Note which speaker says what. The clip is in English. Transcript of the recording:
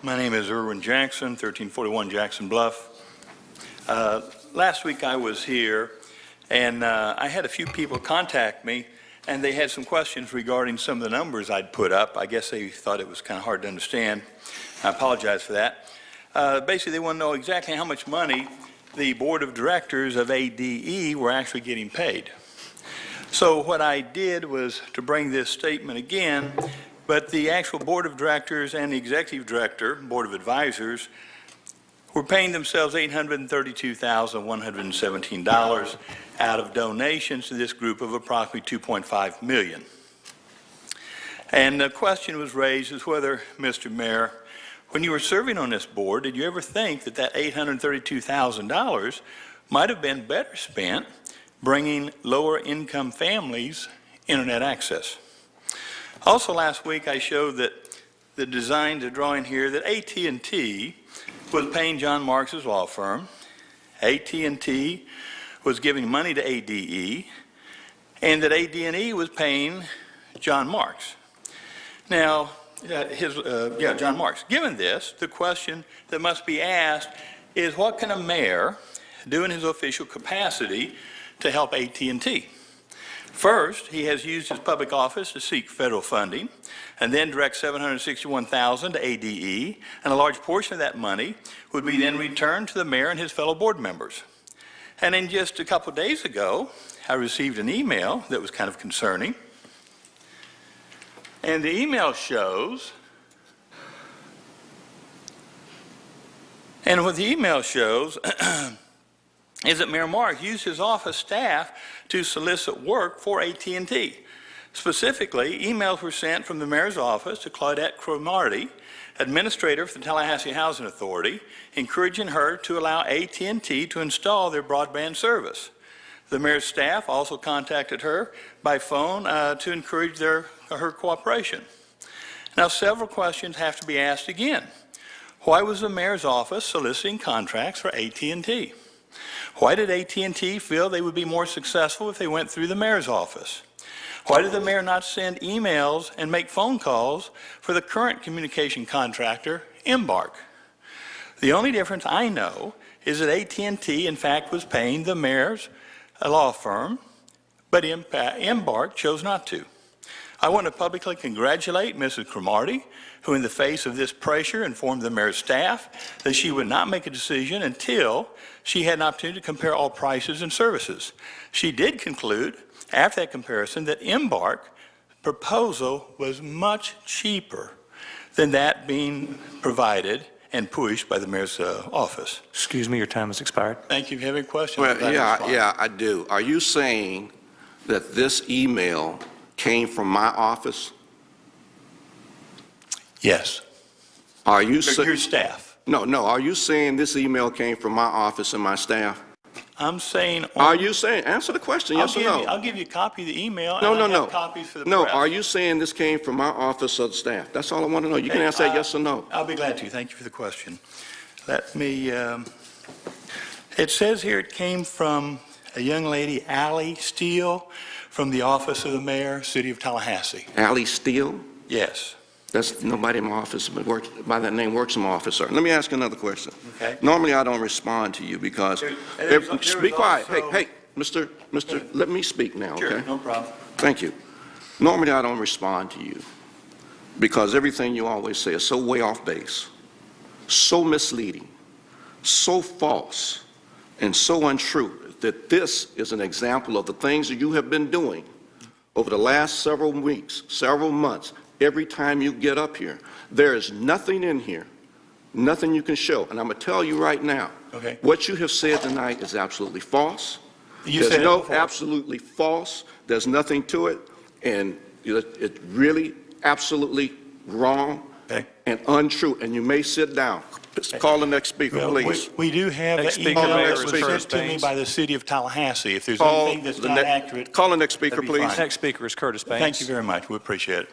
Speaker 1: My name is Irwin Jackson, 1341 Jackson Bluff. Last week I was here, and I had a few people contact me, and they had some questions regarding some of the numbers I'd put up. I guess they thought it was kind of hard to understand. I apologize for that. Basically, they want to know exactly how much money the board of directors of ADE were actually getting paid. So what I did was to bring this statement again, but the actual board of directors and the executive director, board of advisors, were paying themselves $832,117 out of donations to this group of approximately $2.5 million. And the question was raised as whether, Mr. Mayor, when you were serving on this board, did you ever think that that $832,000 might have been better spent bringing lower income families internet access? Also last week I showed that the design to drawing here that AT&T was paying John Marks' law firm. AT&T was giving money to ADE, and that AD&E was paying John Marks. Now, John Marks. Given this, the question that must be asked is what can a mayor do in his official capacity to help AT&T? First, he has used his public office to seek federal funding, and then direct $761,000 to ADE, and a large portion of that money would be then returned to the mayor and his fellow board members. And then just a couple days ago, I received an email that was kind of concerning, and the email shows, and what the email shows is that Mayor Mark used his office staff to solicit work for AT&T. Specifically, emails were sent from the mayor's office to Claudette Cromartie, administrator for the Tallahassee Housing Authority, encouraging her to allow AT&T to install their broadband service. The mayor's staff also contacted her by phone to encourage her cooperation. Now, several questions have to be asked again. Why was the mayor's office soliciting contracts for AT&T? Why did AT&T feel they would be more successful if they went through the mayor's office? Why did the mayor not send emails and make phone calls for the current communication contractor, Embark? The only difference I know is that AT&T, in fact, was paying the mayor's law firm, but Embark chose not to. I want to publicly congratulate Mrs. Cromartie, who in the face of this pressure informed the mayor's staff that she would not make a decision until she had an opportunity to compare all prices and services. She did conclude, after that comparison, that Embark proposal was much cheaper than that being provided and pushed by the mayor's office.
Speaker 2: Excuse me, your time has expired.
Speaker 1: Thank you. If you have any questions?
Speaker 3: Well, yeah, I do. Are you saying that this email came from my office?
Speaker 1: Yes.
Speaker 3: Are you
Speaker 1: Your staff.
Speaker 3: No. Are you saying this email came from my office and my staff?
Speaker 1: I'm saying.
Speaker 3: Are you saying? Answer the question. Yes or no?
Speaker 1: I'll give you a copy of the email.
Speaker 3: No.
Speaker 1: Copies for the
Speaker 3: No.
Speaker 1: press.
Speaker 3: Are you saying this came from my office or the staff? That's all I want to know. You can answer that yes or no.
Speaker 1: I'll be glad to. Thank you for the question. Let me. It says here it came from a young lady, Allie Steele, from the office of the mayor, city of Tallahassee.
Speaker 3: Allie Steele?
Speaker 1: Yes.
Speaker 3: That's nobody in my office but works by that name works in my office, sir. Let me ask you another question.
Speaker 1: Okay.
Speaker 3: Normally I don't respond to you because be quiet. Hey, Mr. Let me speak now,
Speaker 1: Sure,
Speaker 3: okay?
Speaker 1: no problem.
Speaker 3: Thank you. Normally I don't respond to you because everything you always say is so way off base, so misleading, so false, and so untrue that this is an example of the things that you have been doing over the last several weeks, several months. Every time you get up here, there is nothing in here, nothing you can show. And I'm going to tell you right now,
Speaker 1: okay,
Speaker 3: what you have said tonight is absolutely false. Absolutely false. There's nothing to it. And it's really absolutely wrong and untrue. And you may sit down. Call the next speaker, please.
Speaker 1: We do have an email that was sent to me by the city of Tallahassee. If there's anything that's not accurate,
Speaker 3: call the next speaker, please.
Speaker 2: Next speaker is Curtis Banks.
Speaker 1: Thank you very much. We appreciate it.